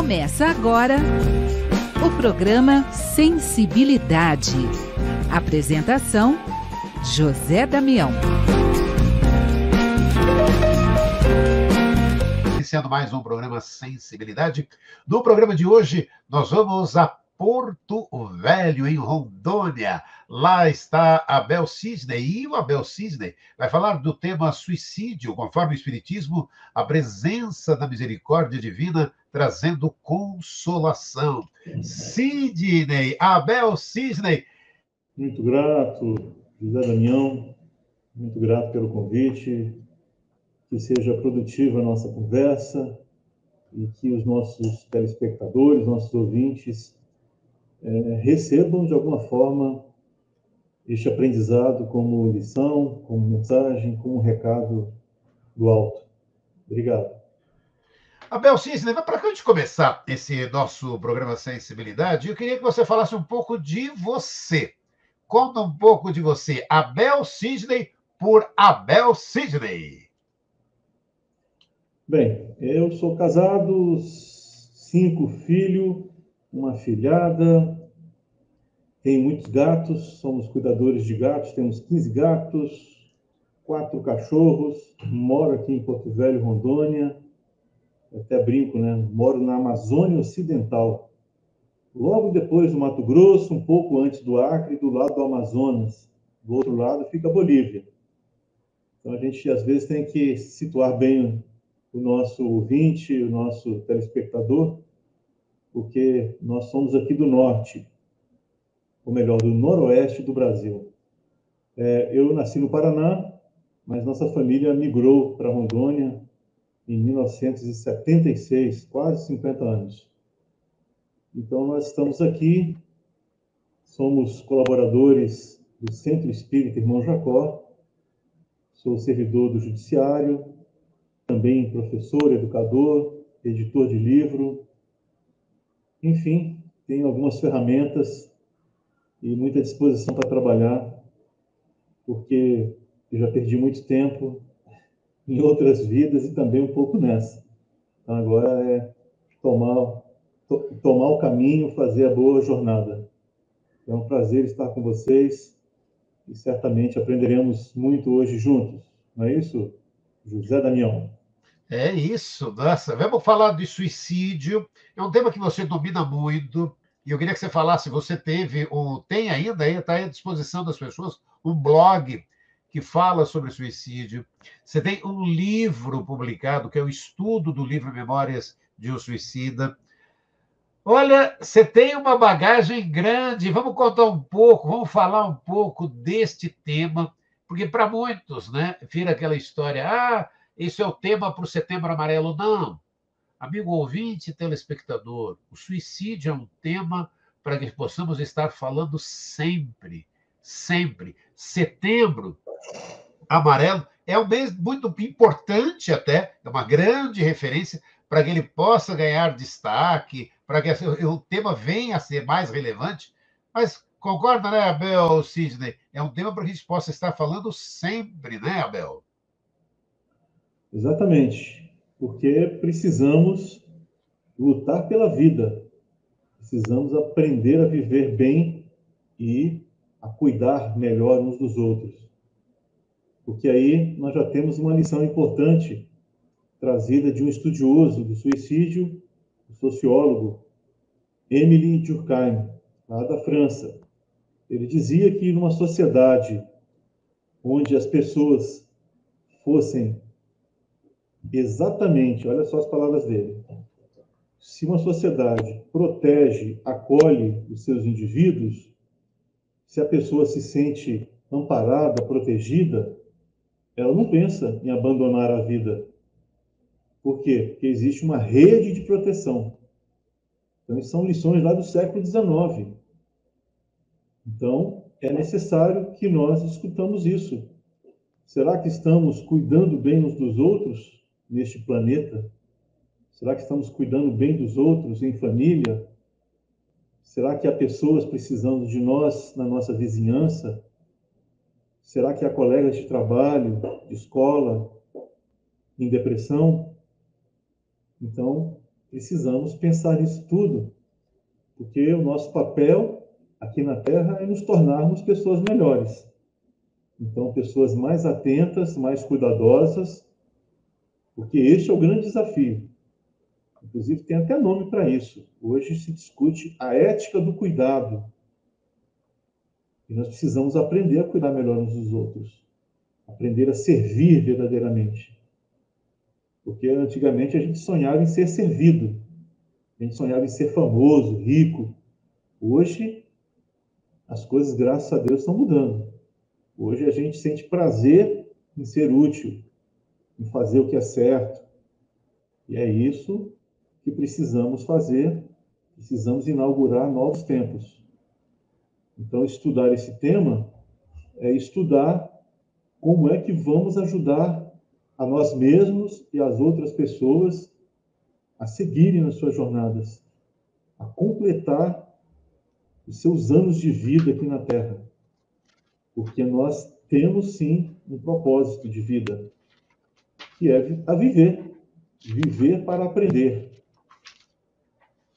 Começa agora o programa Sensibilidade. Apresentação: José Damião. Iniciando mais um programa Sensibilidade. No programa de hoje, nós vamos a Porto Velho, em Rondônia. Lá está Abel Sidney, e o Abel Sidney vai falar do tema suicídio, conforme o Espiritismo, a presença da misericórdia divina trazendo consolação. Sidney, Abel Sidney. Muito grato, José Damião, muito grato pelo convite, que seja produtiva a nossa conversa e que os nossos telespectadores, nossos ouvintes, recebam de alguma forma este aprendizado como lição, como mensagem, como recado do alto. Obrigado. Abel Sidney, para a gente começar esse nosso programa Sensibilidade, eu queria que você falasse um pouco de você. Conta um pouco de você. Abel Sidney por Abel Sidney. Bem, eu sou casado, 5 filhos, uma filhada, tenho muitos gatos, somos cuidadores de gatos, temos 15 gatos, 4 cachorros, moro aqui em Porto Velho, Rondônia, até brinco, né? Moro na Amazônia Ocidental, logo depois do Mato Grosso, um pouco antes do Acre, do lado do Amazonas. Do outro lado fica a Bolívia. Então a gente às vezes tem que situar bem o nosso ouvinte, o nosso telespectador, porque nós somos aqui do norte, ou melhor, do noroeste do Brasil. Eu nasci no Paraná, mas nossa família migrou para Rondônia em 1976, quase 50 anos. Então nós estamos aqui, somos colaboradores do Centro Espírita Irmão Jacó, sou servidor do Judiciário, também professor, educador, editor de livro, enfim, tenho algumas ferramentas e muita disposição para trabalhar, porque eu já perdi muito tempo em outras vidas e também um pouco nessa. Então agora é tomar o caminho, fazer a boa jornada. É um prazer estar com vocês e certamente aprenderemos muito hoje juntos. Não é isso, José Damião? É isso, nossa. Vamos falar de suicídio. É um tema que você domina muito. E eu queria que você falasse, você teve, ou tem ainda, está à disposição das pessoas, um blog que fala sobre suicídio. Você tem um livro publicado, que é o estudo do livro Memórias de um Suicida. Olha, você tem uma bagagem grande. Vamos contar um pouco, vamos falar um pouco deste tema, porque para muitos, né, vira aquela história, isso é o tema para o Setembro Amarelo. Não. Amigo ouvinte e telespectador, o suicídio é um tema para que possamos estar falando sempre, sempre. Setembro Amarelo é um mês muito importante até, é uma grande referência para que ele possa ganhar destaque, para que o tema venha a ser mais relevante. Mas concorda, né, Abel Sidney? É um tema para que a gente possa estar falando sempre, né, Abel? Exatamente, porque precisamos lutar pela vida, precisamos aprender a viver bem e a cuidar melhor uns dos outros. Porque aí nós já temos uma lição importante trazida de um estudioso do suicídio, o sociólogo Émile Durkheim, lá da França. Ele dizia que numa sociedade onde as pessoas fossem exatamente, olha só as palavras dele, se uma sociedade protege, acolhe os seus indivíduos, se a pessoa se sente amparada, protegida, ela não pensa em abandonar a vida. Por quê? Porque existe uma rede de proteção. Então, isso são lições lá do século XIX. Então, é necessário que nós discutamos isso. Será que estamos cuidando bem uns dos outros neste planeta? Será que estamos cuidando bem dos outros em família? Será que há pessoas precisando de nós na nossa vizinhança? Será que há colegas de trabalho, de escola, em depressão? Então, precisamos pensar nisso tudo, porque o nosso papel aqui na Terra é nos tornarmos pessoas melhores. Então, pessoas mais atentas, mais cuidadosas, porque este é o grande desafio. Inclusive, tem até nome para isso. Hoje se discute a ética do cuidado. E nós precisamos aprender a cuidar melhor uns dos outros. Aprender a servir verdadeiramente. Porque antigamente a gente sonhava em ser servido. A gente sonhava em ser famoso, rico. Hoje, as coisas, graças a Deus, estão mudando. Hoje a gente sente prazer em ser útil, em fazer o que é certo. E é isso que precisamos fazer. Precisamos inaugurar novos tempos. Então, estudar esse tema é estudar como é que vamos ajudar a nós mesmos e as outras pessoas a seguirem nas suas jornadas, a completar os seus anos de vida aqui na Terra. Porque nós temos, sim, um propósito de vida, que é a viver. Viver para aprender,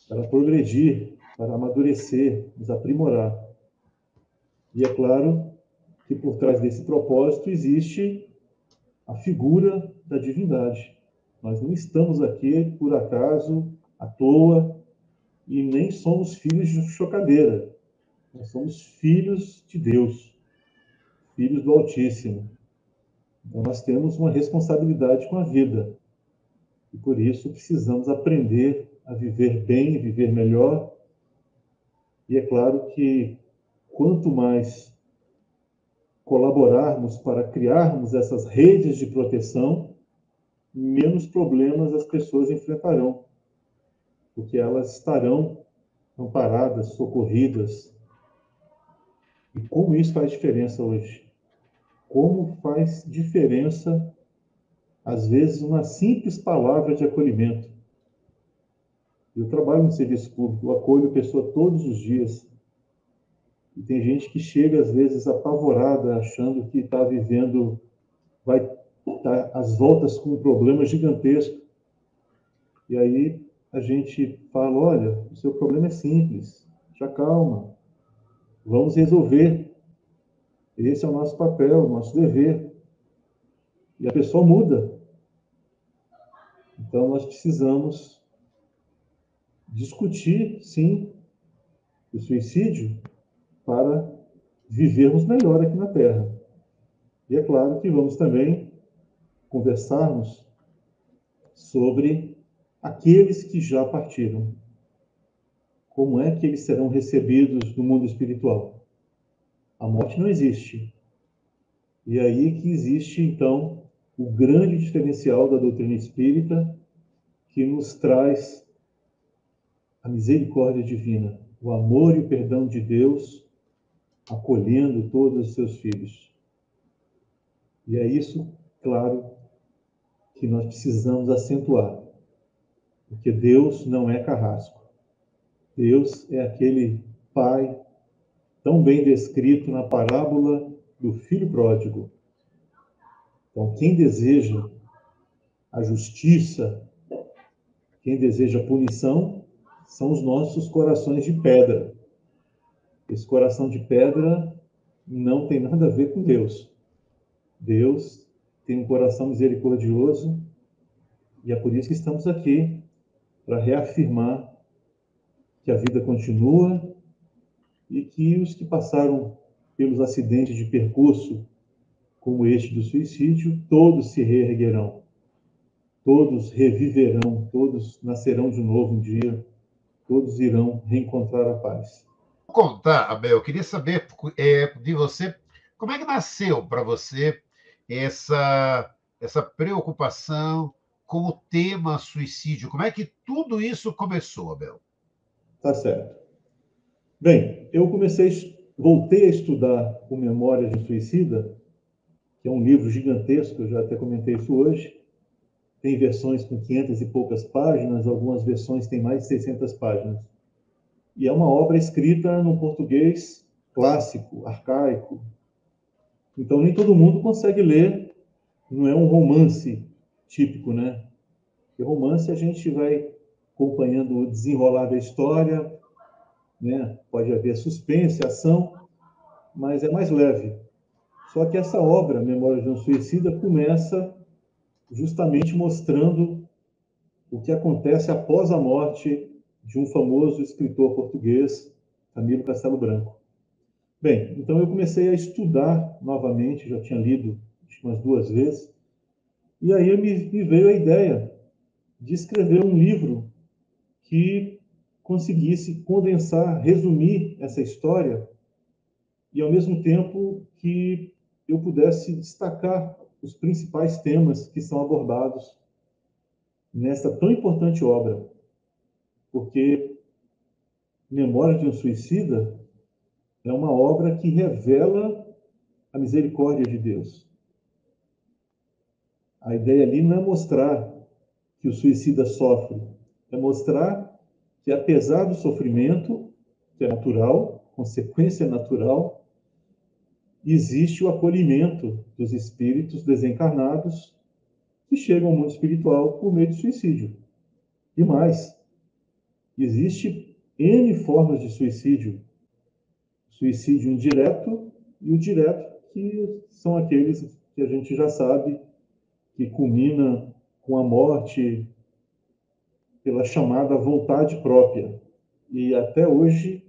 para progredir, para amadurecer, nos aprimorar. E é claro que por trás desse propósito existe a figura da divindade. Nós não estamos aqui por acaso, à toa, e nem somos filhos de chocadeira. Nós somos filhos de Deus, filhos do Altíssimo. Então nós temos uma responsabilidade com a vida. E por isso precisamos aprender a viver bem, viver melhor. E é claro que quanto mais colaborarmos para criarmos essas redes de proteção, menos problemas as pessoas enfrentarão, porque elas estarão amparadas, socorridas. E como isso faz diferença hoje? Como faz diferença, às vezes, uma simples palavra de acolhimento? Eu trabalho no serviço público, eu acolho pessoa todos os dias. E tem gente que chega, às vezes, apavorada, achando que está vivendo, vai estar às voltas com um problema gigantesco. E aí a gente fala, olha, o seu problema é simples, te acalma, vamos resolver. Esse é o nosso papel, o nosso dever. E a pessoa muda. Então nós precisamos discutir, sim, o suicídio para vivermos melhor aqui na Terra. E é claro que vamos também conversarmos sobre aqueles que já partiram. Como é que eles serão recebidos no mundo espiritual? A morte não existe. E aí que existe, então, o grande diferencial da doutrina espírita, que nos traz a misericórdia divina, o amor e o perdão de Deus, acolhendo todos os seus filhos. E é isso, claro, que nós precisamos acentuar. Porque Deus não é carrasco. Deus é aquele Pai tão bem descrito na parábola do filho pródigo. Então, quem deseja a justiça, quem deseja a punição, são os nossos corações de pedra. Esse coração de pedra não tem nada a ver com Deus. Deus tem um coração misericordioso e é por isso que estamos aqui, para reafirmar que a vida continua e que os que passaram pelos acidentes de percurso, como este do suicídio, todos se reerguerão, todos reviverão, todos nascerão de novo um dia, todos irão reencontrar a paz. Vou contar, Abel, eu queria saber de você, como é que nasceu para você essa preocupação com o tema suicídio? Como é que tudo isso começou, Abel? Tá certo. Bem, eu voltei a estudar o Memórias de Suicida, que é um livro gigantesco, eu já até comentei isso hoje. Tem versões com 500 e poucas páginas, algumas versões têm mais de 600 páginas. E é uma obra escrita no português clássico, arcaico. Então, nem todo mundo consegue ler, não é um romance típico, né? Porque romance a gente vai acompanhando o desenrolar da história, né? Pode haver suspense, ação, mas é mais leve. Só que essa obra, Memórias de um Suicida, começa justamente mostrando o que acontece após a morte de um famoso escritor português, Camilo Castelo Branco. Bem, então eu comecei a estudar novamente, já tinha lido acho que umas 2 vezes, e aí me veio a ideia de escrever um livro que conseguisse condensar, resumir essa história e, ao mesmo tempo, que eu pudesse destacar os principais temas que são abordados nessa tão importante obra, porque Memória de um Suicida é uma obra que revela a misericórdia de Deus. A ideia ali não é mostrar que o suicida sofre, é mostrar que, apesar do sofrimento, que é natural, consequência natural, existe o acolhimento dos espíritos desencarnados que chegam ao mundo espiritual por meio do suicídio. E mais, existe N formas de suicídio. Suicídio indireto e o direto, que são aqueles que a gente já sabe que culmina com a morte pela chamada vontade própria. E até hoje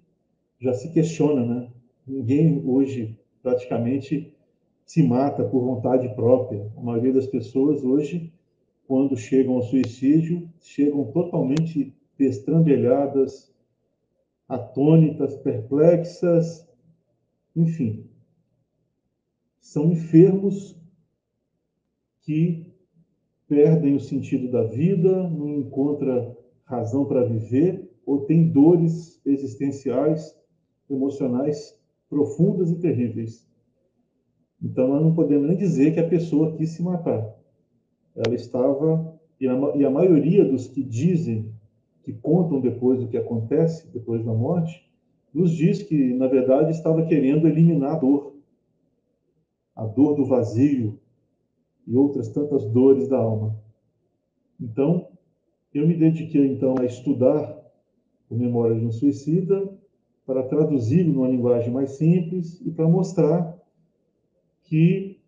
já se questiona, né? Ninguém hoje praticamente se mata por vontade própria. A maioria das pessoas hoje, quando chegam ao suicídio, chegam totalmente destrambelhadas, atônitas, perplexas, enfim. São enfermos que perdem o sentido da vida, não encontram razão para viver ou têm dores existenciais, emocionais profundas e terríveis. Então, nós não podemos nem dizer que a pessoa quis se matar. Ela estava... E a maioria dos que dizem, que contam depois o que acontece, depois da morte, nos diz que, na verdade, estava querendo eliminar a dor do vazio e outras tantas dores da alma. Então, eu me dediquei, então, a estudar o Memória de um Suicida, para traduzi-lo numa linguagem mais simples e para mostrar que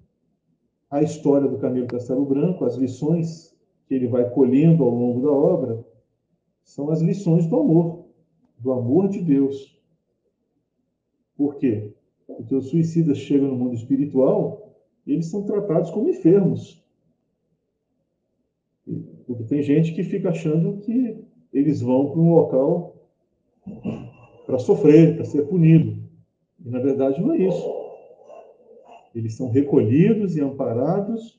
a história do Camilo Castelo Branco, as lições que ele vai colhendo ao longo da obra, são as lições do amor de Deus. Por quê? Porque os suicidas chegam no mundo espiritual, eles são tratados como enfermos. Porque tem gente que fica achando que eles vão para um local para sofrer, para ser punido. E, na verdade, não é isso. Eles são recolhidos e amparados,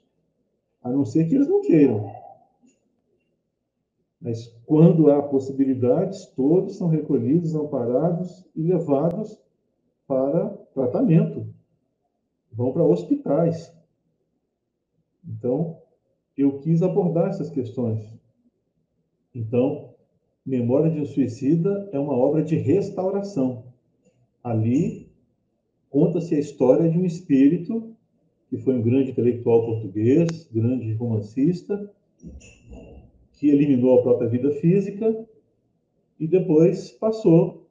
a não ser que eles não queiram. Mas, quando há possibilidades, todos são recolhidos, amparados e levados para tratamento. Vão para hospitais. Então, eu quis abordar essas questões. Então, Memória de um Suicida é uma obra de restauração. Ali, conta-se a história de um espírito que foi um grande intelectual português, grande romancista, que eliminou a própria vida física e depois passou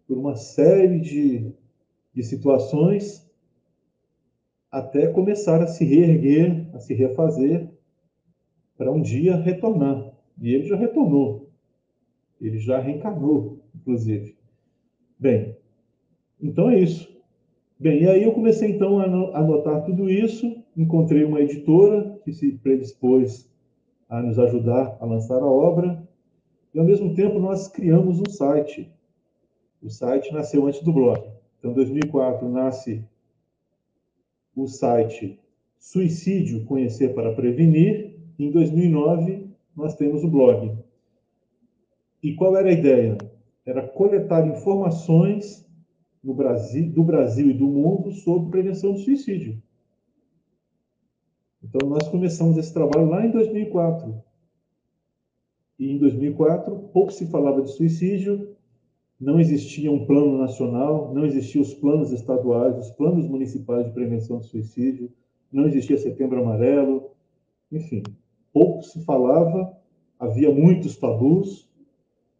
por uma série de situações até começar a se reerguer, a se refazer, para um dia retornar. E ele já retornou. Ele já reencarnou, inclusive. Bem, então é isso. Bem, e aí eu comecei então a anotar tudo isso, encontrei uma editora que se predispôs a nos ajudar a lançar a obra, e ao mesmo tempo nós criamos um site. O site nasceu antes do blog. Então, em 2004 nasce o site Suicídio Conhecer para Prevenir, e em 2009 nós temos o blog. E qual era a ideia? Era coletar informações do Brasil e do mundo sobre prevenção do suicídio. Então, nós começamos esse trabalho lá em 2004. E em 2004, pouco se falava de suicídio, não existia um plano nacional, não existiam os planos estaduais, os planos municipais de prevenção do suicídio, não existia Setembro Amarelo, enfim, pouco se falava havia muitos tabus,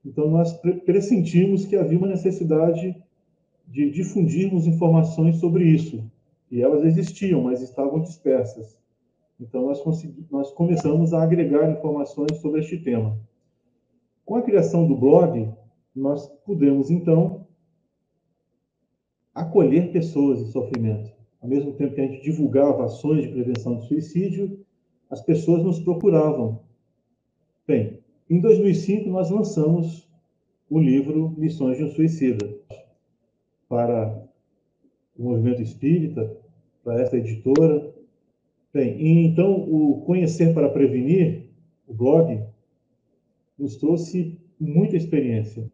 então nós pressentimos que havia uma necessidade de difundirmos informações sobre isso. E elas existiam, mas estavam dispersas. Então nós começamos a agregar informações sobre este tema. Com a criação do blog, nós pudemos, então, acolher pessoas em sofrimento. Ao mesmo tempo que a gente divulgava ações de prevenção do suicídio, as pessoas nos procuravam. Bem, em 2005 nós lançamos o livro Lições de um Suicida para o movimento espírita, para essa editora. Bem, e então o Conhecer para Prevenir, o blog, nos trouxe muita experiência,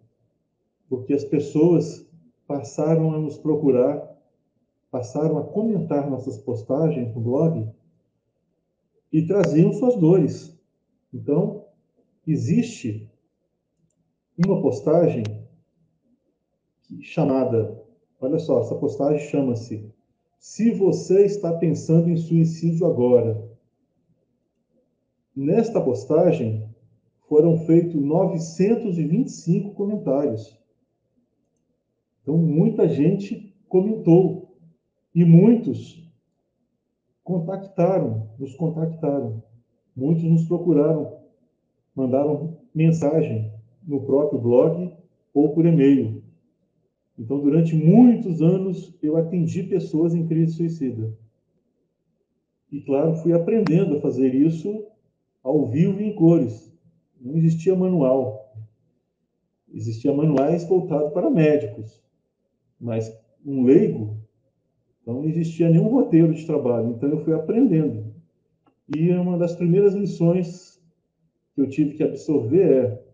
porque as pessoas passaram a nos procurar, passaram a comentar nossas postagens no blog e traziam suas dores. Então, existe uma postagem chamada, olha só, essa postagem chama-se "Se você está pensando em suicídio agora". Nesta postagem foram feitos 925 comentários. Então, muita gente comentou e muitos nos contactaram. Muitos nos procuraram, mandaram mensagem no próprio blog ou por e-mail. Então, durante muitos anos, eu atendi pessoas em crise suicida. E, claro, fui aprendendo a fazer isso ao vivo e em cores. Não existia manual. Existiam manuais voltados para médicos. Mas um leigo, então não existia nenhum roteiro de trabalho. Então, eu fui aprendendo. E uma das primeiras lições que eu tive que absorver é: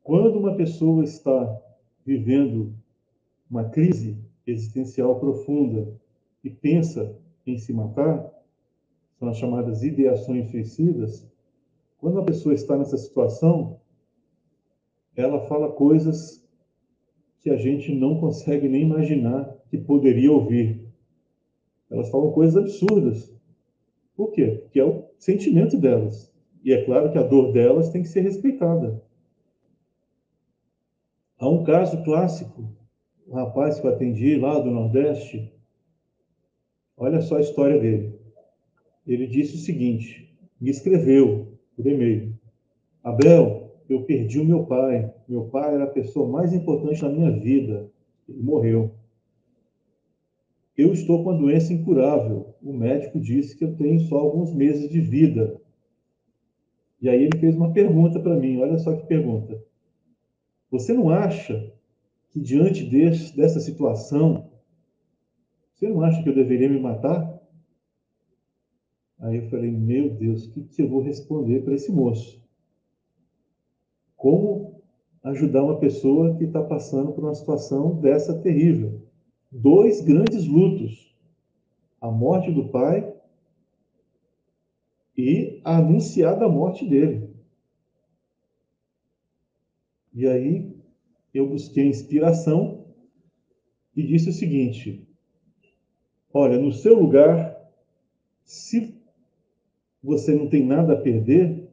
quando uma pessoa está vivendo uma crise existencial profunda e pensa em se matar, são as chamadas ideações suicidas. Quando a pessoa está nessa situação, ela fala coisas que a gente não consegue nem imaginar que poderia ouvir. Elas falam coisas absurdas. Por quê? Porque é o sentimento delas. E é claro que a dor delas tem que ser respeitada. Há um caso clássico, um rapaz que eu atendi lá do Nordeste. Olha só a história dele. Ele disse o seguinte, me escreveu por e-mail: Abel, eu perdi o meu pai. Meu pai era a pessoa mais importante na minha vida. Ele morreu. Eu estou com uma doença incurável. O médico disse que eu tenho só alguns meses de vida. E aí ele fez uma pergunta para mim. Olha só que pergunta. Você não acha que diante dessa situação, você não acha que eu deveria me matar? Aí eu falei, meu Deus, o que eu vou responder para esse moço? Como ajudar uma pessoa que está passando por uma situação dessa terrível? 2 grandes lutos: a morte do pai e a anunciada morte dele. E aí eu busquei inspiração e disse o seguinte: olha, no seu lugar, se você não tem nada a perder,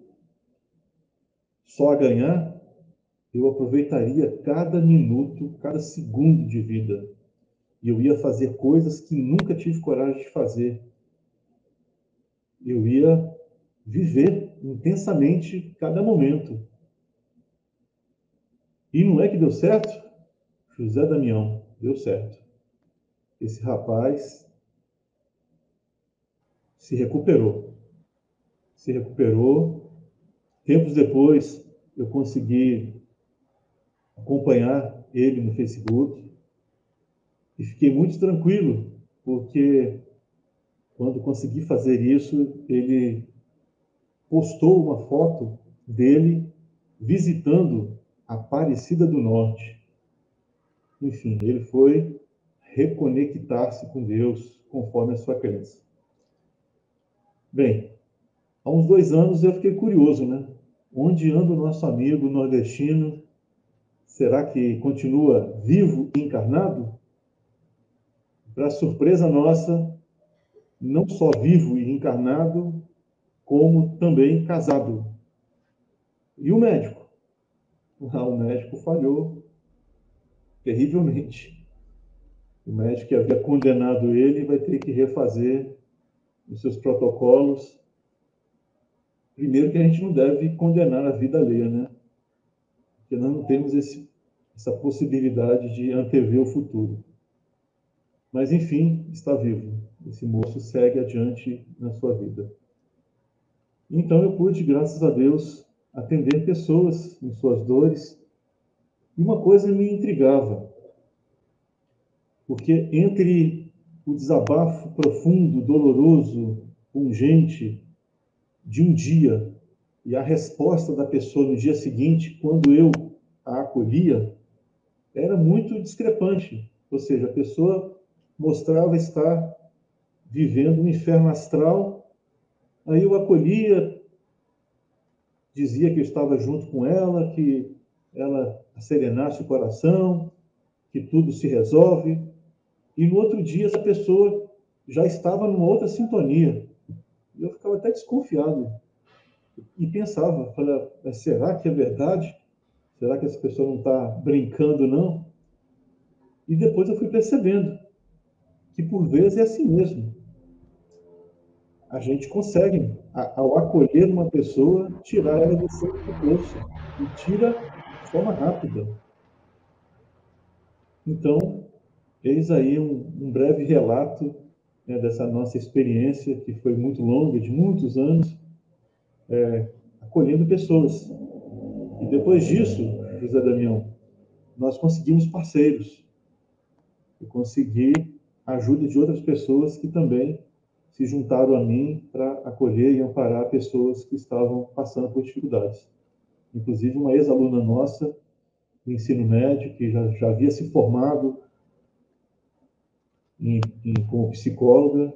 só a ganhar, eu aproveitaria cada minuto, cada segundo de vida. E eu ia fazer coisas que nunca tive coragem de fazer. Eu ia viver intensamente cada momento. E não é que deu certo? José Damião, deu certo. Esse rapaz se recuperou. Se recuperou. Tempos depois, eu consegui acompanhar ele no Facebook e fiquei muito tranquilo, porque quando consegui fazer isso, ele postou uma foto dele visitando a Aparecida do Norte. Enfim, ele foi reconectar-se com Deus conforme a sua crença. Bem, há uns 2 anos eu fiquei curioso, né? Onde anda o nosso amigo nordestino? Será que continua vivo e encarnado? Para surpresa nossa, não só vivo e encarnado, como também casado. E o médico? O médico falhou terrivelmente. O médico que havia condenado ele vai ter que refazer os seus protocolos. Primeiro que a gente não deve condenar a vida alheia, né? Porque nós não temos essa possibilidade de antever o futuro. Mas, enfim, está vivo. Esse moço segue adiante na sua vida. Então eu pude, graças a Deus, atender pessoas em suas dores. E uma coisa me intrigava, porque entre o desabafo profundo, doloroso, pungente de um dia e a resposta da pessoa no dia seguinte, quando eu a acolhia, era muito discrepante. Ou seja, a pessoa mostrava estar vivendo um inferno astral, aí eu acolhia, dizia que eu estava junto com ela, que ela serenasse o coração, que tudo se resolve. E no outro dia essa pessoa já estava numa outra sintonia. E eu ficava até desconfiado. E pensava, falei, mas será que é verdade? Será que essa pessoa não está brincando, não? E depois eu fui percebendo que por vezes é assim mesmo. A gente consegue, ao acolher uma pessoa, tirar ela do seu poço. E tira de forma rápida. Então, eis aí um breve relato, né, dessa nossa experiência, que foi muito longa, de muitos anos, acolhendo pessoas. E depois disso, José Damião, nós conseguimos parceiros. Eu consegui a ajuda de outras pessoas que também se juntaram a mim para acolher e amparar pessoas que estavam passando por dificuldades. Inclusive uma ex-aluna nossa do ensino médio, que já havia se formado como psicóloga,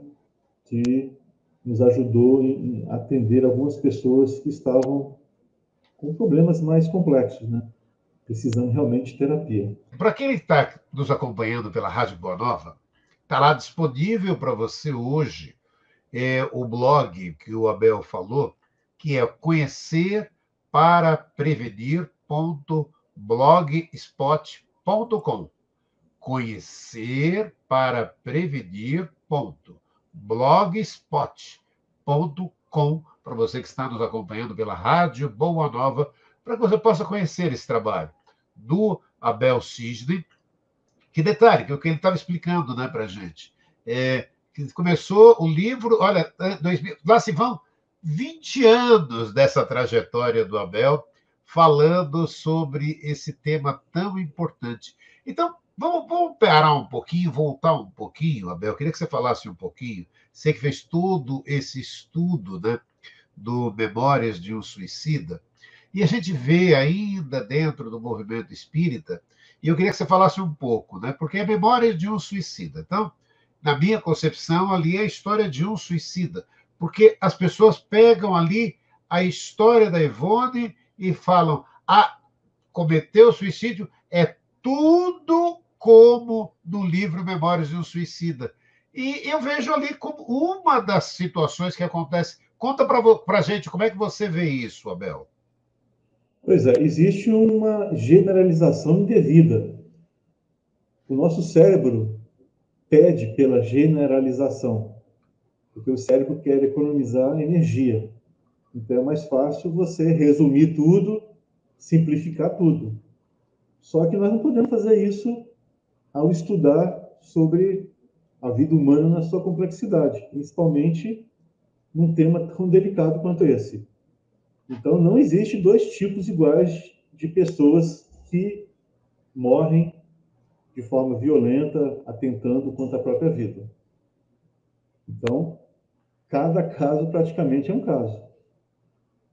que nos ajudou em atender algumas pessoas que estavam com problemas mais complexos, né? Precisando realmente de terapia. Para quem está nos acompanhando pela Rádio Boa Nova, está lá disponível para você hoje o blog que o Abel falou, que é conhecerparaprevenir.blogspot.com. conhecerparaprevenir.blogspot.com, para você que está nos acompanhando pela Rádio Boa Nova, para que você possa conhecer esse trabalho do Abel Cisne. Que detalhe, que é o que ele estava explicando, né, para a gente. Que começou o livro, olha, lá se vão 20 anos dessa trajetória do Abel, falando sobre esse tema tão importante. Então, vamos parar um pouquinho, voltar um pouquinho, Abel. Eu queria que você falasse um pouquinho. Você que fez todo esse estudo, né, do Memórias de um Suicida, e a gente vê ainda dentro do movimento espírita, e eu queria que você falasse um pouco, né, porque é Memórias de um Suicida. Então, na minha concepção, ali é a história de um suicida, porque as pessoas pegam ali a história da Ivone e falam: cometeu suicídio, é tudo como no livro Memórias de um Suicida. E eu vejo ali como uma das situações que acontece. Conta para a gente como é que você vê isso, Abel. Pois é, existe uma generalização indevida. O nosso cérebro pede pela generalização, porque o cérebro quer economizar energia. Então é mais fácil você resumir tudo, simplificar tudo. Só que nós não podemos fazer isso ao estudar sobre a vida humana na sua complexidade, principalmente num tema tão delicado quanto esse. Então não existe dois tipos iguais de pessoas que morrem de forma violenta, atentando contra a própria vida. Então, cada caso praticamente é um caso.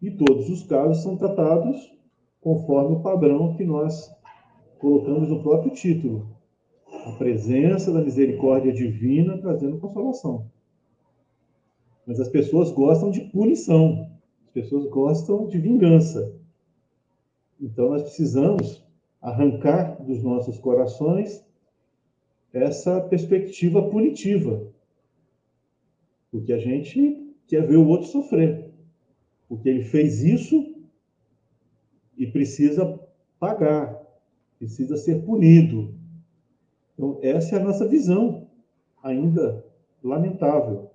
E todos os casos são tratados conforme o padrão que nós colocamos no próprio título. A presença da misericórdia divina trazendo consolação. Mas as pessoas gostam de punição. As pessoas gostam de vingança. Então, nós precisamos arrancar dos nossos corações essa perspectiva punitiva. Porque a gente quer ver o outro sofrer. Porque ele fez isso, e precisa pagar, precisa ser punido. Então, essa é a nossa visão, ainda lamentável.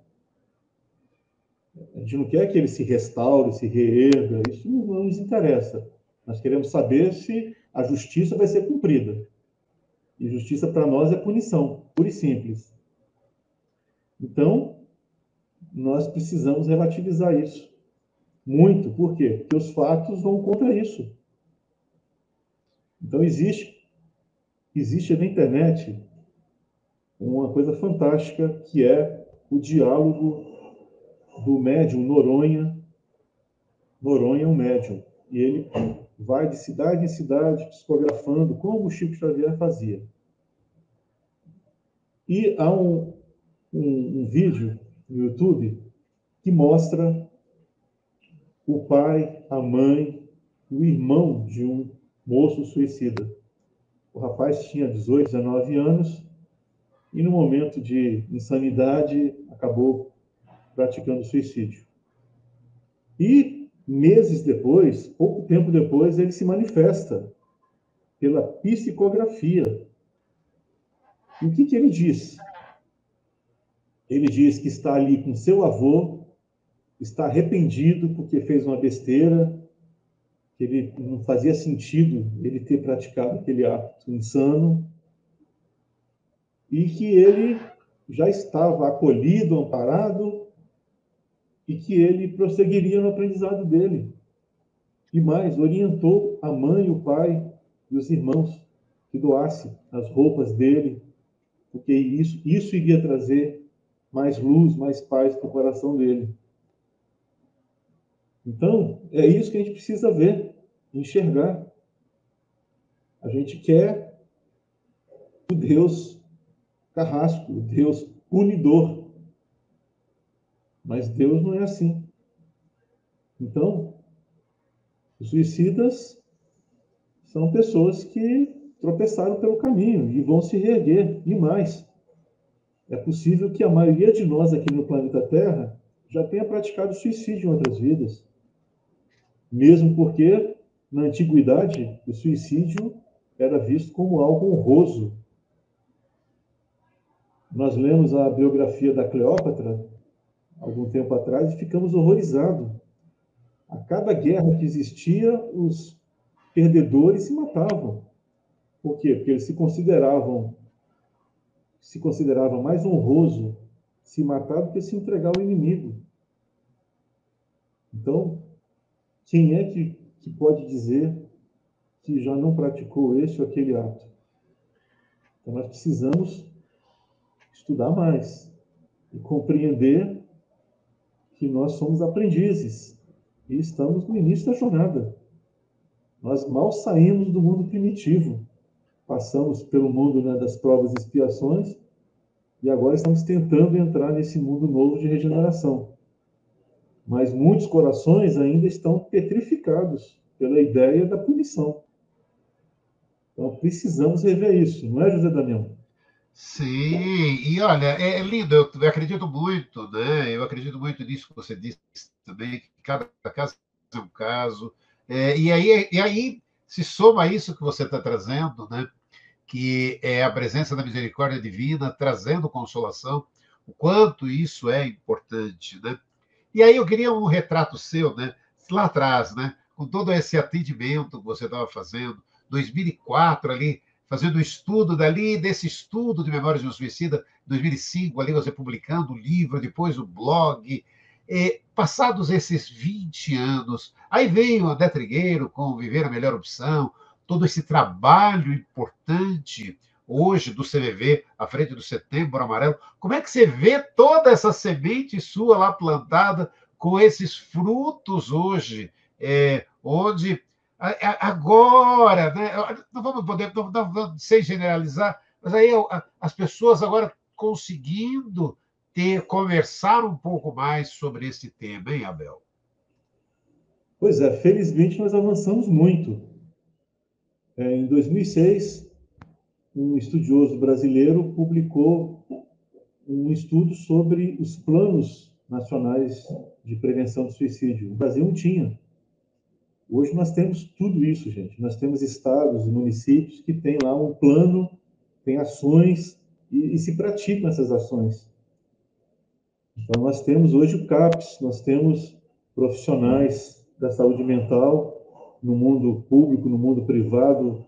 A gente não quer que ele se restaure, se reerga, isso não nos interessa. Nós queremos saber se a justiça vai ser cumprida. E justiça para nós é punição, pura e simples. Então, nós precisamos relativizar isso. Muito. Por quê? Porque os fatos vão contra isso. Então, existe na internet uma coisa fantástica, que é o diálogo do médium Noronha. Noronha é um médium. E ele vai de cidade em cidade, psicografando, como o Chico Xavier fazia. E há um vídeo no YouTube que mostra o pai, a mãe e o irmão de um moço suicida. O rapaz tinha 18, 19 anos e, no momento de insanidade, acabou praticando suicídio. E, meses depois, pouco tempo depois, ele se manifesta pela psicografia. E o que ele diz? Ele diz que está ali com seu avô, está arrependido porque fez uma besteira, que ele não fazia sentido ele ter praticado aquele ato insano, e que ele já estava acolhido, amparado, e que ele prosseguiria no aprendizado dele. E mais, orientou a mãe, o pai e os irmãos que doasse as roupas dele, porque isso iria trazer mais luz, mais paz para o coração dele. Então, é isso que a gente precisa ver, enxergar. A gente quer o Deus carrasco, o Deus punidor. Mas Deus não é assim. Então, os suicidas são pessoas que tropeçaram pelo caminho e vão se reerguer. E mais, é possível que a maioria de nós aqui no planeta Terra já tenha praticado suicídio em outras vidas. Mesmo porque, na antiguidade, o suicídio era visto como algo honroso. Nós lemos a biografia da Cleópatra, algum tempo atrás, e ficamos horrorizados. A cada guerra que existia, os perdedores se matavam. Por quê? Porque eles se considerava mais honroso se matar do que se entregar ao inimigo. Então, quem é que pode dizer que já não praticou esse ou aquele ato? Então, nós precisamos estudar mais e compreender que nós somos aprendizes e estamos no início da jornada. Nós mal saímos do mundo primitivo. Passamos pelo mundo, né, das provas e expiações e agora estamos tentando entrar nesse mundo novo de regeneração. Mas muitos corações ainda estão petrificados pela ideia da punição. Então, precisamos rever isso, não é, José Damião? Sim, e olha, é lindo, eu acredito muito, né? Eu acredito muito nisso que você disse também, que cada caso é um caso. E aí se soma isso que você está trazendo, né? Que é a presença da misericórdia divina trazendo consolação, o quanto isso é importante, né? E aí eu queria um retrato seu, né? Lá atrás, né? Com todo esse atendimento que você estava fazendo, 2004 ali, fazendo o estudo dali, desse estudo de Memórias de um Suicida, 2005, ali você publicando o livro, depois o blog. Passados esses 20 anos, aí veio o André Trigueiro com Viver a Melhor Opção, todo esse trabalho importante hoje do CVV, à frente do Setembro Amarelo. Como é que você vê toda essa semente sua lá plantada, com esses frutos hoje, onde agora, né, não vamos poder, não, sem generalizar, mas aí as pessoas agora conseguindo conversar um pouco mais sobre esse tema, hein, Abel? Pois é, felizmente nós avançamos muito. Em 2006, um estudioso brasileiro publicou um estudo sobre os planos nacionais de prevenção do suicídio. O Brasil não tinha. Hoje nós temos tudo isso, gente. Nós temos estados e municípios que têm lá um plano, tem ações e se praticam essas ações. Então, nós temos hoje o CAPS, nós temos profissionais da saúde mental no mundo público, no mundo privado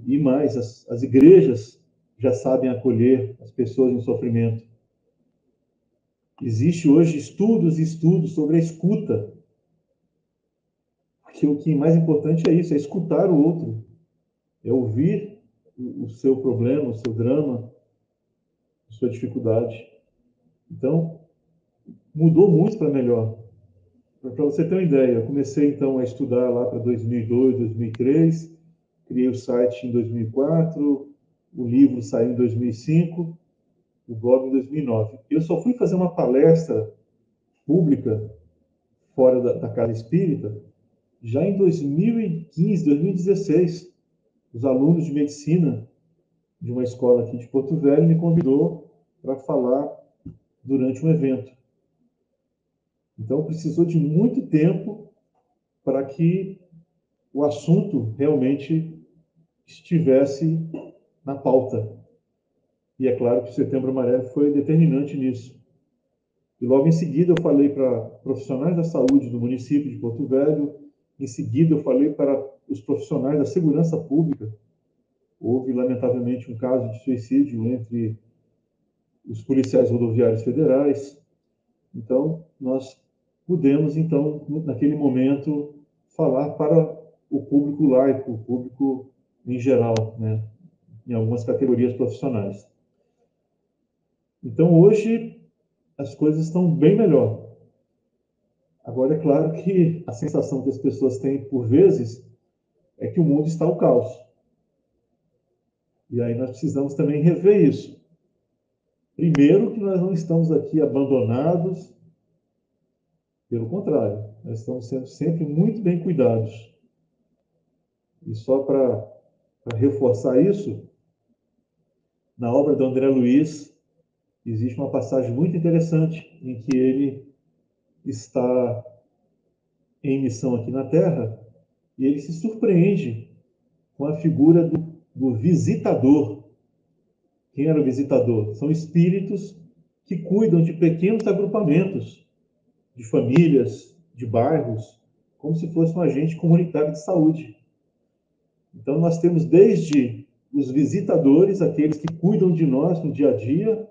e mais. As igrejas já sabem acolher as pessoas em sofrimento. Existe hoje estudos e estudos sobre a escuta. Porque o que é mais importante é isso, é escutar o outro, é ouvir o seu problema, o seu drama, a sua dificuldade. Então, mudou muito para melhor. Para você ter uma ideia, eu comecei então a estudar lá para 2002, 2003, criei o site em 2004, o livro saiu em 2005, o blog em 2009. Eu só fui fazer uma palestra pública fora da casa espírita já em 2015, 2016. Os alunos de medicina de uma escola aqui de Porto Velho me convidou para falar durante um evento. Então, precisou de muito tempo para que o assunto realmente estivesse na pauta. E é claro que o Setembro Amarelo foi determinante nisso. E logo em seguida eu falei para profissionais da saúde do município de Porto Velho, em seguida eu falei para os profissionais da segurança pública. Houve, lamentavelmente, um caso de suicídio entre os policiais rodoviários federais. Então, nós pudemos, então, naquele momento, falar para o público laico, o público em geral, né, em algumas categorias profissionais. Então, hoje, as coisas estão bem melhor. Agora, é claro que a sensação que as pessoas têm, por vezes, é que o mundo está ao caos. E aí nós precisamos também rever isso. Primeiro, que nós não estamos aqui abandonados, pelo contrário, nós estamos sendo sempre muito bem cuidados. E só para reforçar isso, na obra do André Luiz, existe uma passagem muito interessante em que ele está em missão aqui na Terra e ele se surpreende com a figura do visitador. Quem era o visitador? São espíritos que cuidam de pequenos agrupamentos, de famílias, de bairros, como se fosse um agente comunitário de saúde. Então, nós temos desde os visitadores, aqueles que cuidam de nós no dia a dia,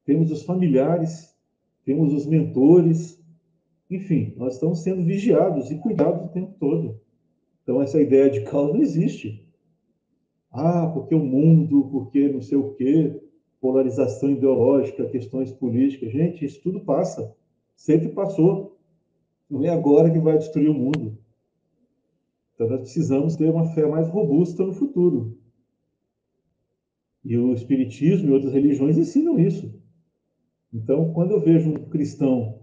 temos os familiares, temos os mentores, enfim, nós estamos sendo vigiados e cuidados o tempo todo. Então, essa ideia de caos não existe. Ah, porque o mundo, porque não sei o quê, polarização ideológica, questões políticas. Gente, isso tudo passa. Sempre passou. Não é agora que vai destruir o mundo. Então, nós precisamos ter uma fé mais robusta no futuro. E o Espiritismo e outras religiões ensinam isso. Então, quando eu vejo um cristão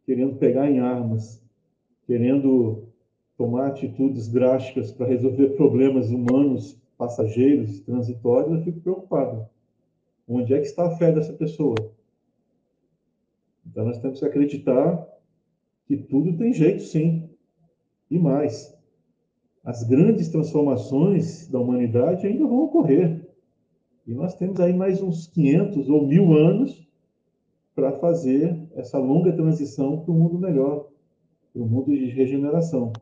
querendo pegar em armas, querendo tomar atitudes drásticas para resolver problemas humanos, passageiros, transitórios, eu fico preocupado. Onde é que está a fé dessa pessoa? Então, nós temos que acreditar que tudo tem jeito, sim. E mais, as grandes transformações da humanidade ainda vão ocorrer. E nós temos aí mais uns 500 ou 1000 anos para fazer essa longa transição para um mundo melhor, para um mundo de regeneração.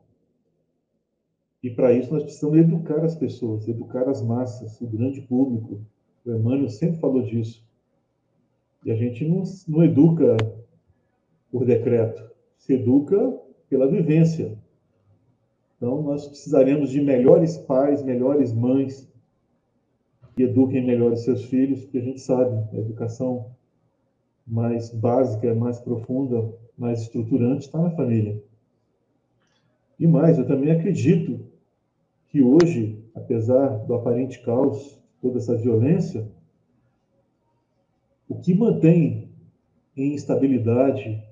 E para isso nós precisamos educar as pessoas, educar as massas, o grande público. O Emmanuel sempre falou disso. E a gente não educa por decreto, se educa pela vivência. Então, nós precisaremos de melhores pais, melhores mães, que eduquem melhor os seus filhos, porque a gente sabe, a educação mais básica, mais profunda, mais estruturante está na família. E mais, eu também acredito que hoje, apesar do aparente caos, toda essa violência, o que mantém em estabilidade,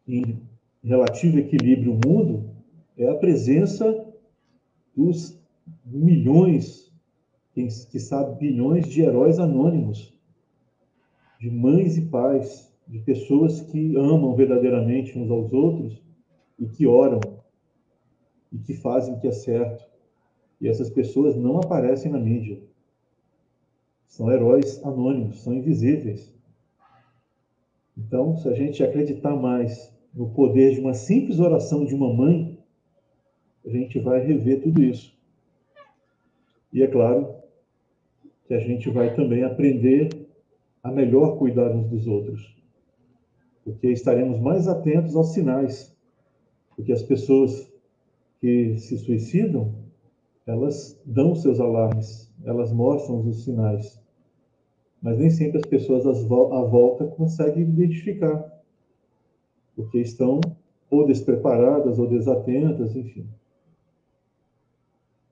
em relativo equilíbrio o mundo, é a presença dos milhões, quem sabe bilhões de heróis anônimos, de mães e pais, de pessoas que amam verdadeiramente uns aos outros e que oram. que fazem o que é certo. E essas pessoas não aparecem na mídia. São heróis anônimos, são invisíveis. Então, se a gente acreditar mais no poder de uma simples oração de uma mãe, a gente vai rever tudo isso. E é claro que a gente vai também aprender a melhor cuidar uns dos outros, porque estaremos mais atentos aos sinais, porque as pessoas que se suicidam, elas dão seus alarmes, elas mostram os sinais, mas nem sempre as pessoas à volta conseguem identificar, porque estão ou despreparadas ou desatentas, enfim.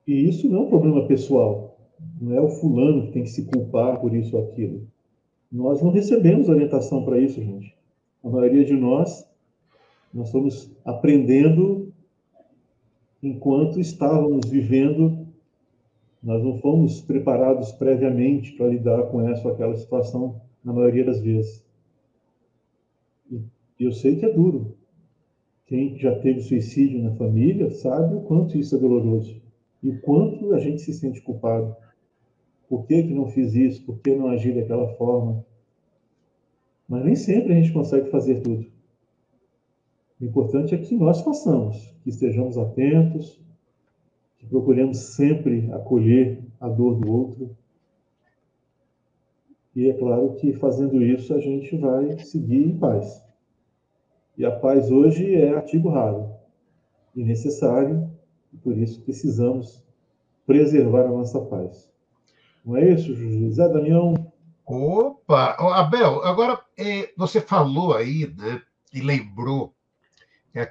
E isso não é um problema pessoal, não é o fulano que tem que se culpar por isso ou aquilo. Nós não recebemos orientação para isso, gente. A maioria de nós estamos aprendendo enquanto estávamos vivendo. Nós não fomos preparados previamente para lidar com essa ou aquela situação, na maioria das vezes. E eu sei que é duro. Quem já teve suicídio na família sabe o quanto isso é doloroso. E o quanto a gente se sente culpado. Por que não fiz isso? Por que não agi daquela forma? Mas nem sempre a gente consegue fazer tudo. O importante é que nós façamos, que estejamos atentos, que procuremos sempre acolher a dor do outro. E é claro que fazendo isso a gente vai seguir em paz. E a paz hoje é artigo raro e necessário, e por isso precisamos preservar a nossa paz. Não é isso, José Damião? Opa! Ô, Abel, agora você falou aí, né, e lembrou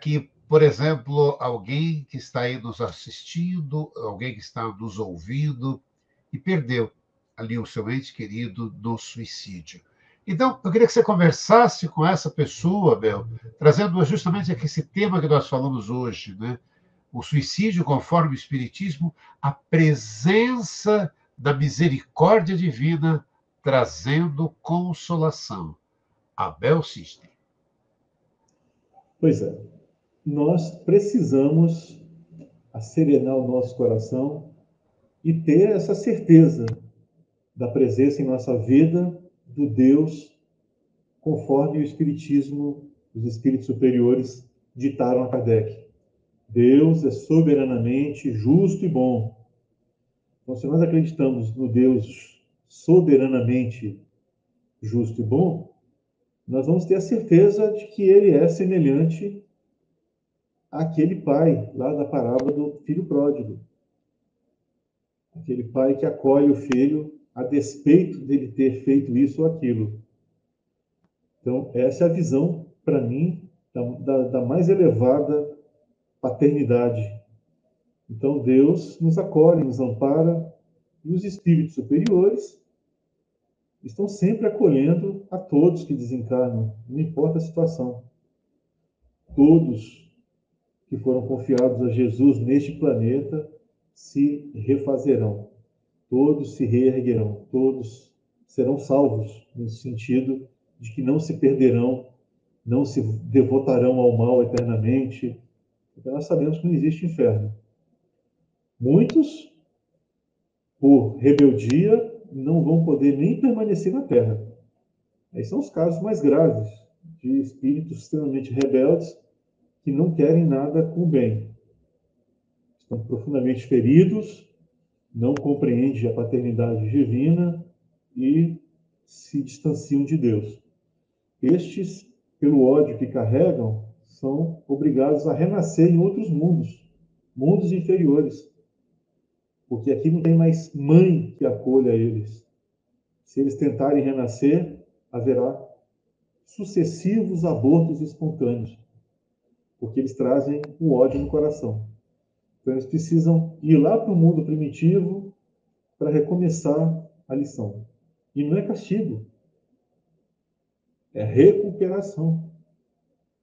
que, por exemplo, alguém que está aí nos assistindo, alguém que está nos ouvindo e perdeu ali o seu ente querido no suicídio. Então, eu queria que você conversasse com essa pessoa, Abel, trazendo justamente aqui esse tema que nós falamos hoje, né? O suicídio, conforme o Espiritismo, a presença da misericórdia divina trazendo consolação. Abel Cisne. Pois é. Nós precisamos acerenar o nosso coração e ter essa certeza da presença em nossa vida do Deus, conforme o Espiritismo, os espíritos superiores ditaram a Kardec. Deus é soberanamente justo e bom. Então, se nós acreditamos no Deus soberanamente justo e bom, nós vamos ter a certeza de que ele é semelhante àquele pai lá da parábola do filho pródigo. Aquele pai que acolhe o filho a despeito dele ter feito isso ou aquilo. Então, essa é a visão, para mim, da mais elevada paternidade. Então, Deus nos acolhe, nos ampara, e os espíritos superiores estão sempre acolhendo a todos que desencarnam, não importa a situação. Todos que foram confiados a Jesus neste planeta se refazerão. Todos se reerguerão, todos serão salvos, no sentido de que não se perderão, não se devotarão ao mal eternamente, porque nós sabemos que não existe inferno. Muitos, por rebeldia, não vão poder nem permanecer na Terra. Aí são os casos mais graves, de espíritos extremamente rebeldes, que não querem nada com o bem. Estão profundamente feridos, não compreendem a paternidade divina e se distanciam de Deus. Estes, pelo ódio que carregam, são obrigados a renascer em outros mundos, mundos inferiores, porque aqui não tem mais mãe que acolha eles. Se eles tentarem renascer, haverá sucessivos abortos espontâneos, porque eles trazem o ódio no coração. Então eles precisam ir lá para o mundo primitivo para recomeçar a lição. E não é castigo, é recuperação,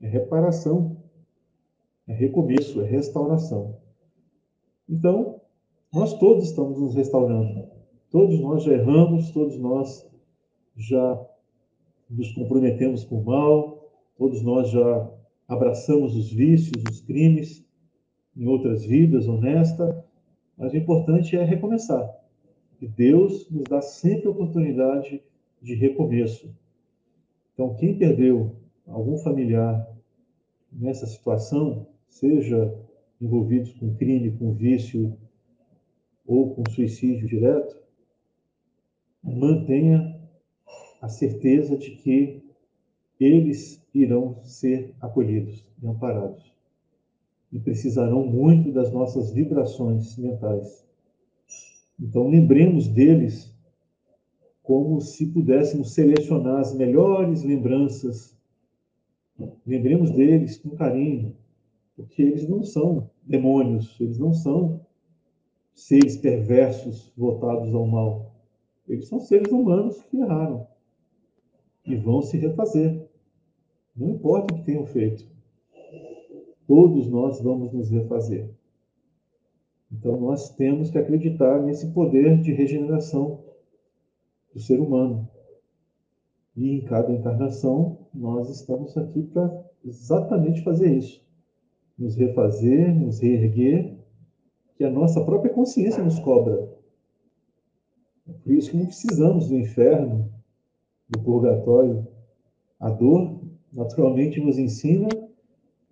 é reparação, é recomeço, é restauração. Então, nós todos estamos nos restaurando. Todos nós já erramos, todos nós já nos comprometemos com o mal, todos nós já abraçamos os vícios, os crimes, em outras vidas, honesta, mas o importante é recomeçar. E Deus nos dá sempre a oportunidade de recomeço. Então, quem perdeu algum familiar nessa situação, seja envolvidos com crime, com vício ou com suicídio direto, mantenha a certeza de que eles irão ser acolhidos e amparados. E precisarão muito das nossas vibrações mentais. Então, lembremos deles como se pudéssemos selecionar as melhores lembranças. Lembremos deles com carinho, porque eles não são demônios, eles não são seres perversos voltados ao mal. Eles são seres humanos que erraram e vão se refazer. Não importa o que tenham feito. Todos nós vamos nos refazer. Então, nós temos que acreditar nesse poder de regeneração do ser humano. E em cada encarnação, nós estamos aqui para exatamente fazer isso. Nos refazer, nos reerguer, que a nossa própria consciência nos cobra. É por isso que não precisamos do inferno, do purgatório. A dor, naturalmente, nos ensina,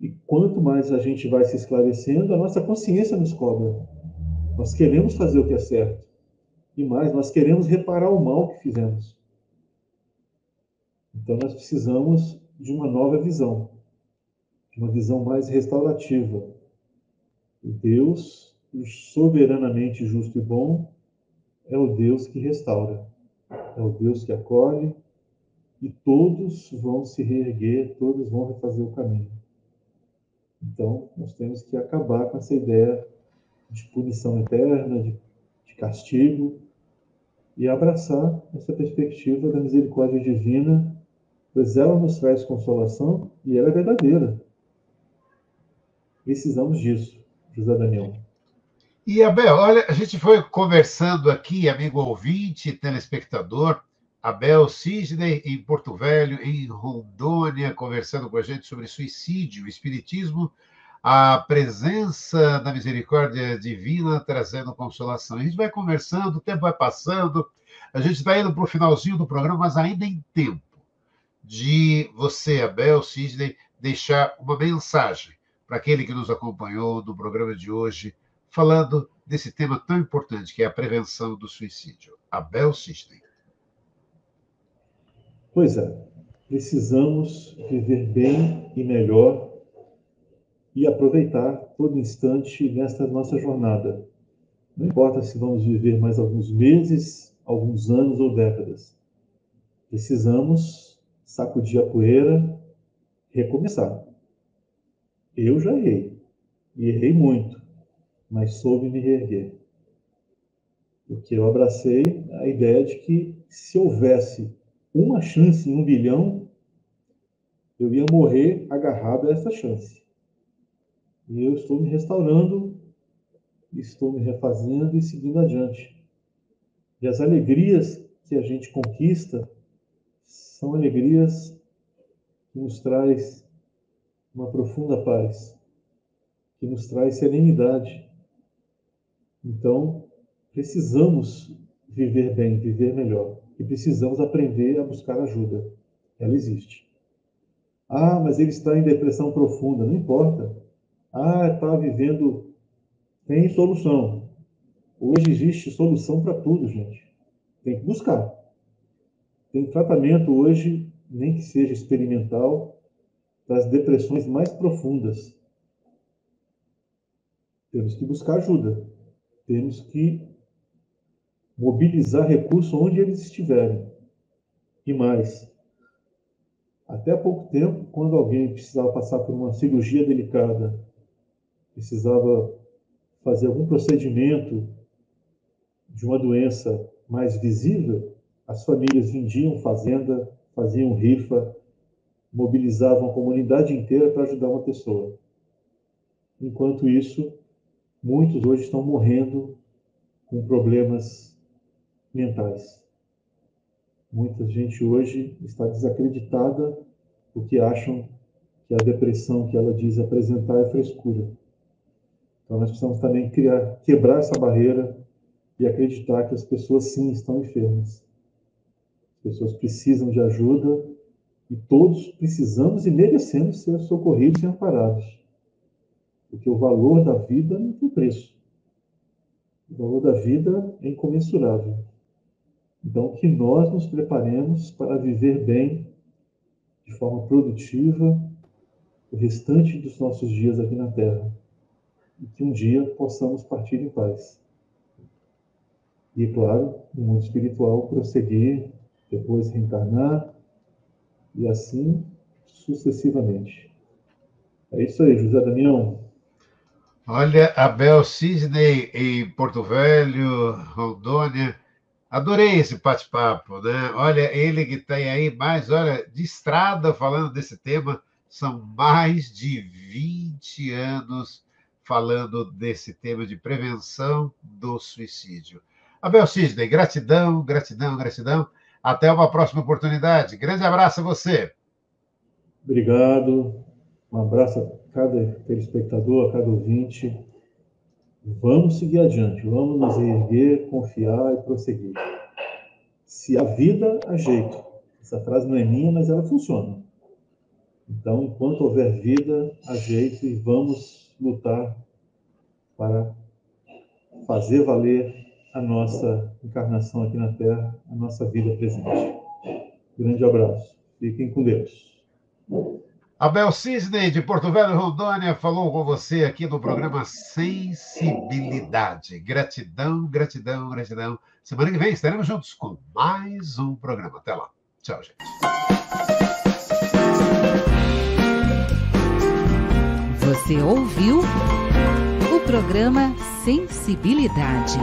e quanto mais a gente vai se esclarecendo, a nossa consciência nos cobra. Nós queremos fazer o que é certo. E mais, nós queremos reparar o mal que fizemos. Então, nós precisamos de uma nova visão, de uma visão mais restaurativa. O Deus, soberanamente justo e bom, é o Deus que restaura, é o Deus que acolhe, e todos vão se reerguer, todos vão refazer o caminho. Então, nós temos que acabar com essa ideia de punição eterna, de castigo, e abraçar essa perspectiva da misericórdia divina, pois ela nos traz consolação e ela é verdadeira. Precisamos disso, José Damião. E, Abel, olha, a gente foi conversando aqui, amigo ouvinte, telespectador, Abel Sidney, em Porto Velho, em Rondônia, conversando com a gente sobre suicídio, espiritismo, a presença da misericórdia divina trazendo consolação. A gente vai conversando, o tempo vai passando, a gente está indo para o finalzinho do programa, mas ainda em tempo de você, Abel Sidney, deixar uma mensagem para aquele que nos acompanhou no programa de hoje, falando desse tema tão importante, que é a prevenção do suicídio. Abel Sidney. Pois é, precisamos viver bem e melhor e aproveitar todo instante nesta nossa jornada. Não importa se vamos viver mais alguns meses, alguns anos ou décadas. Precisamos sacudir a poeira, recomeçar. Eu já errei, e errei muito, mas soube me reerguer. Porque eu abracei a ideia de que se houvesse uma chance em 1 bilhão, eu ia morrer agarrado a essa chance. E eu estou me restaurando, estou me refazendo e seguindo adiante. E as alegrias que a gente conquista são alegrias que nos traz uma profunda paz, que nos traz serenidade. Então, precisamos viver bem, viver melhor. E precisamos aprender a buscar ajuda. Ela existe. Ah, mas ele está em depressão profunda. Não importa. Ah, está vivendo... Tem solução. Hoje existe solução para tudo, gente. Tem que buscar. Tem tratamento hoje, nem que seja experimental, das depressões mais profundas. Temos que buscar ajuda. Temos que mobilizar recursos onde eles estiverem. E mais, até há pouco tempo, quando alguém precisava passar por uma cirurgia delicada, precisava fazer algum procedimento de uma doença mais visível, as famílias vendiam fazenda, faziam rifa, mobilizavam a comunidade inteira para ajudar uma pessoa. Enquanto isso, muitos hoje estão morrendo com problemas mentais. Muita gente hoje está desacreditada porque acham que a depressão que ela diz apresentar é frescura. Então, nós precisamos também quebrar essa barreira e acreditar que as pessoas, sim, estão enfermas. As pessoas precisam de ajuda e todos precisamos e merecemos ser socorridos e amparados. Porque o valor da vida não tem preço. O valor da vida é incomensurável. Então, que nós nos preparemos para viver bem, de forma produtiva, o restante dos nossos dias aqui na Terra. E que um dia possamos partir em paz. E, claro, no mundo espiritual, prosseguir, depois reencarnar, e assim sucessivamente. É isso aí, José Damião. Olha, Abel Sidney em Porto Velho, Rondônia. Adorei esse bate-papo, né? Olha, ele que tem aí mais, olha, de estrada falando desse tema, são mais de 20 anos falando desse tema de prevenção do suicídio. Abel Sidney, gratidão, gratidão, gratidão. Até uma próxima oportunidade. Grande abraço a você. Obrigado. Um abraço a cada telespectador, a cada ouvinte. Vamos seguir adiante, vamos nos erguer, confiar e prosseguir. Se a vida há jeito. Essa frase não é minha, mas ela funciona. Então, enquanto houver vida, há jeito e vamos lutar para fazer valer a nossa encarnação aqui na Terra, a nossa vida presente. Grande abraço. Fiquem com Deus. Abel Sidney, de Porto Velho, Rondônia, falou com você aqui no programa Sensibilidade. Gratidão, gratidão, gratidão. Semana que vem estaremos juntos com mais um programa. Até lá. Tchau, gente. Você ouviu o programa Sensibilidade.